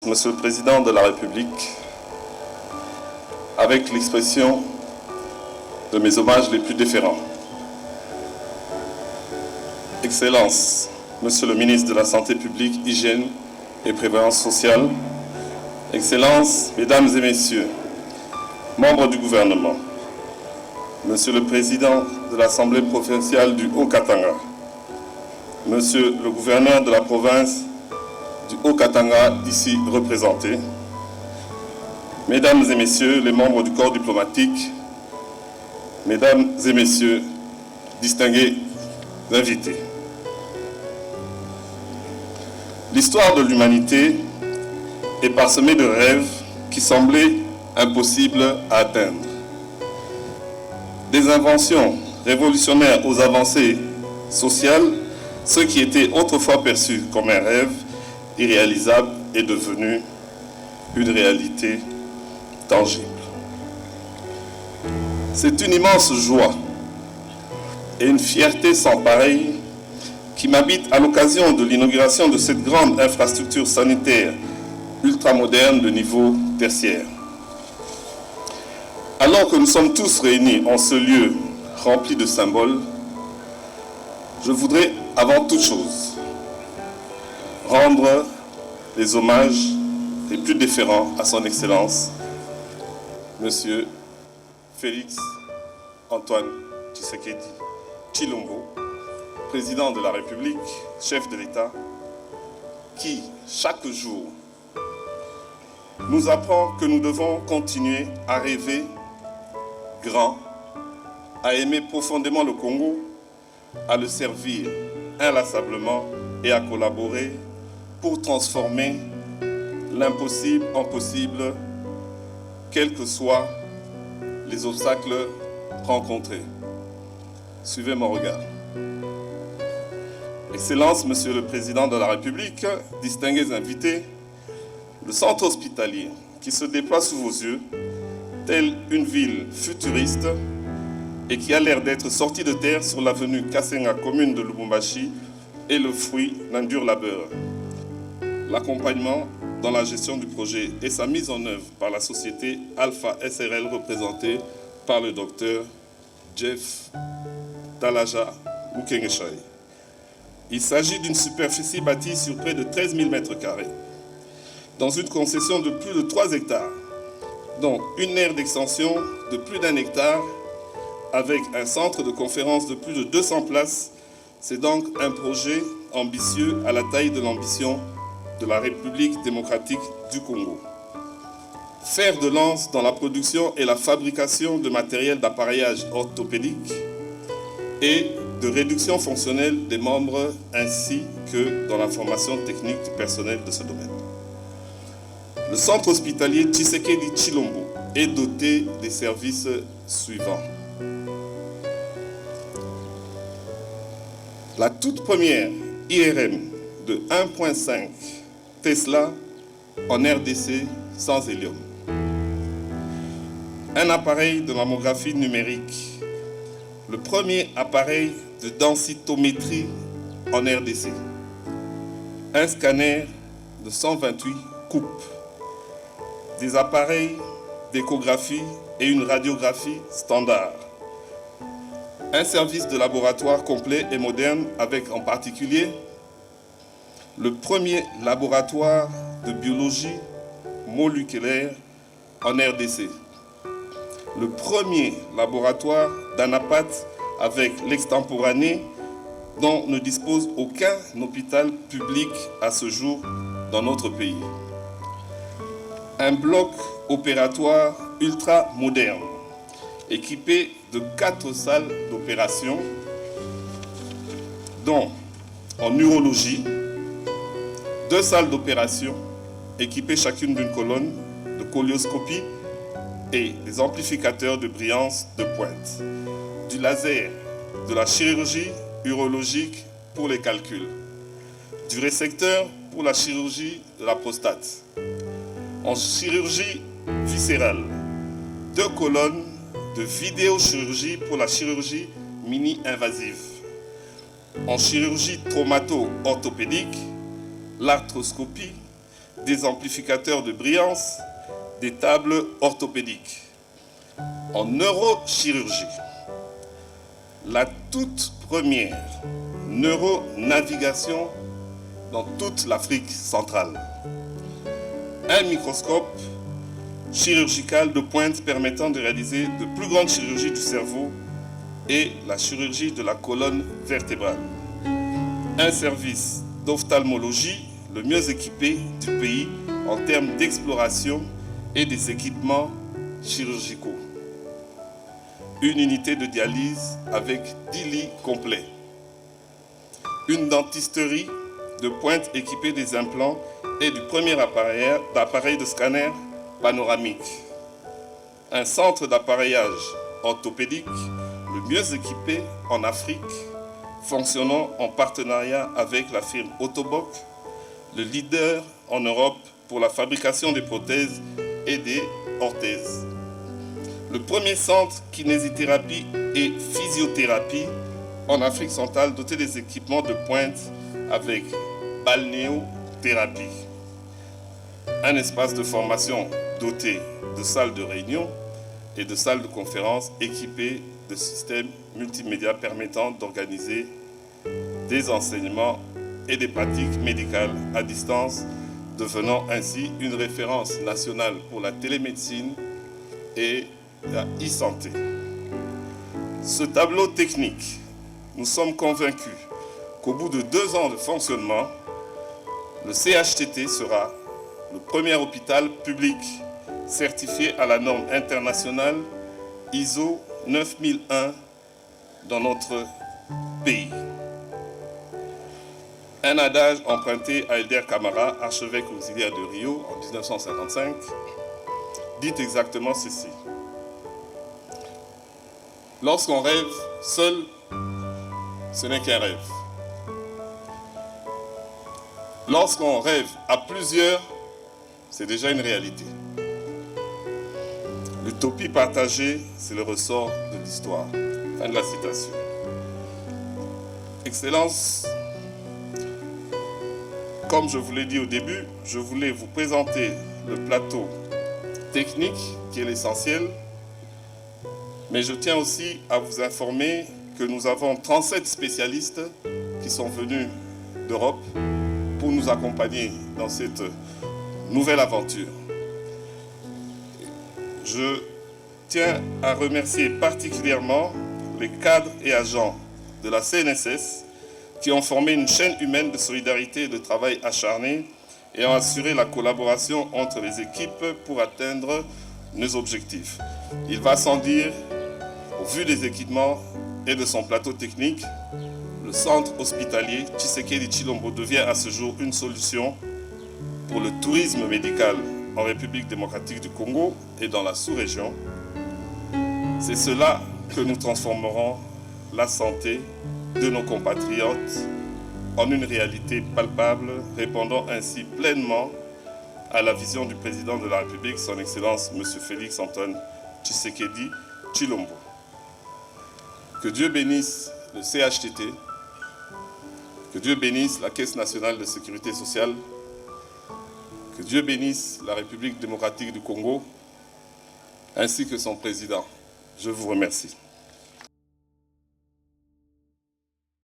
Monsieur le Président de la République, avec l'expression de mes hommages les plus déférents. Excellences, Monsieur le Ministre de la Santé publique, Hygiène et Prévoyance sociale, Excellences, Mesdames et Messieurs, membres du gouvernement, Monsieur le Président de l'Assemblée provinciale du Haut-Katanga, Monsieur le gouverneur de la province du Haut-Katanga, ici représenté, Mesdames et Messieurs les membres du corps diplomatique, Mesdames et Messieurs, distingués invités. L'histoire de l'humanité est parsemée de rêves qui semblaient impossibles à atteindre. Des inventions révolutionnaires aux avancées sociales, ce qui était autrefois perçu comme un rêve irréalisable est devenu une réalité tangible. C'est une immense joie et une fierté sans pareille qui m'habite à l'occasion de l'inauguration de cette grande infrastructure sanitaire ultramoderne de niveau tertiaire. Alors que nous sommes tous réunis en ce lieu rempli de symboles, je voudrais avant toute chose rendre les hommages les plus déférents à son Excellence, Monsieur Félix Antoine Tshisekedi Tshilombo, Président de la République, chef de l'État, qui, chaque jour, nous apprend que nous devons continuer à rêver grand, à aimer profondément le Congo, à le servir inlassablement et à collaborer pour transformer l'impossible en possible, quels que soient les obstacles rencontrés. Suivez mon regard. Excellences, Monsieur le Président de la République, distingués invités, le centre hospitalier qui se déploie sous vos yeux, tel une ville futuriste et qui a l'air d'être sortie de terre sur l'avenue Kasenga, commune de Lubumbashi, est le fruit d'un dur labeur. L'accompagnement dans la gestion du projet et sa mise en œuvre par la société Alpha SRL représentée par le docteur Jeff Talaja Mukengeshai. Il s'agit d'une superficie bâtie sur près de 13 000 m², dans une concession de plus de 3 hectares, dont une aire d'extension de plus d'1 hectare, avec un centre de conférence de plus de 200 places. C'est donc un projet ambitieux à la taille de l'ambition de la République démocratique du Congo. Fer de lance dans la production et la fabrication de matériel d'appareillage orthopédique et de réduction fonctionnelle des membres ainsi que dans la formation technique du personnel de ce domaine. Le centre hospitalier Tshisekedi Tshilombo est doté des services suivants. La toute première IRM de 1,5 Tesla en RDC sans hélium. Un appareil de mammographie numérique. Le premier appareil de densitométrie en RDC. Un scanner de 128 coupes. Des appareils d'échographie et une radiographie standard. Un service de laboratoire complet et moderne avec en particulier le premier laboratoire de biologie moléculaire en RDC. Le premier laboratoire d'anapathie avec l'extemporané dont ne dispose aucun hôpital public à ce jour dans notre pays. Un bloc opératoire ultra moderne, équipé de 4 salles d'opération, dont en urologie, 2 salles d'opération équipées chacune d'une colonne de colioscopie et des amplificateurs de brillance de pointe, du laser, de la chirurgie urologique pour les calculs, du récepteur pour la chirurgie de la prostate. En chirurgie viscérale, 2 colonnes de vidéochirurgie pour la chirurgie mini-invasive. En chirurgie traumato-orthopédique, l'arthroscopie, des amplificateurs de brillance, des tables orthopédiques. En neurochirurgie, la toute première neuronavigation dans toute l'Afrique centrale. Un microscope chirurgical de pointe permettant de réaliser de plus grandes chirurgies du cerveau et la chirurgie de la colonne vertébrale. Un service d'ophtalmologie le mieux équipé du pays en termes d'exploration et des équipements chirurgicaux. Une unité de dialyse avec 10 lits complets. Une dentisterie de pointe équipée des implants et du premier appareil de scanner panoramique. Un centre d'appareillage orthopédique le mieux équipé en Afrique, fonctionnant en partenariat avec la firme Autoboc, le leader en Europe pour la fabrication des prothèses et des orthèses. Le premier centre kinésithérapie et physiothérapie en Afrique centrale doté des équipements de pointe avec balnéothérapie. Un espace de formation doté de salles de réunion et de salles de conférence équipées de systèmes multimédia permettant d'organiser des enseignements et des pratiques médicales à distance, devenant ainsi une référence nationale pour la télémédecine et la e-santé. Ce tableau technique, nous sommes convaincus qu'au bout de 2 ans de fonctionnement, le CHTT sera le premier hôpital public certifié à la norme internationale ISO 9001 dans notre pays. Un adage emprunté à Elder Camara, archevêque auxiliaire de Rio en 1955, dit exactement ceci. Lorsqu'on rêve seul, ce n'est qu'un rêve. Lorsqu'on rêve à plusieurs, c'est déjà une réalité. L'utopie partagée, c'est le ressort de l'histoire. Fin de la citation. Excellence, comme je vous l'ai dit au début, je voulais vous présenter le plateau technique qui est l'essentiel, mais je tiens aussi à vous informer que nous avons 37 spécialistes qui sont venus d'Europe pour nous accompagner dans cette nouvelle aventure. Je tiens à remercier particulièrement les cadres et agents de la CNSS qui ont formé une chaîne humaine de solidarité et de travail acharné et ont assuré la collaboration entre les équipes pour atteindre nos objectifs. Il va sans dire, au vu des équipements et de son plateau technique, le centre hospitalier Tshisekedi Tshilombo devient à ce jour une solution pour le tourisme médical en République démocratique du Congo et dans la sous-région. C'est cela que nous transformerons la santé de nos compatriotes en une réalité palpable, répondant ainsi pleinement à la vision du président de la République, son Excellence M. Félix Antoine Tshisekedi Tshilombo. Que Dieu bénisse le CHTT, que Dieu bénisse la Caisse nationale de sécurité sociale, que Dieu bénisse la République démocratique du Congo, ainsi que son président. Je vous remercie.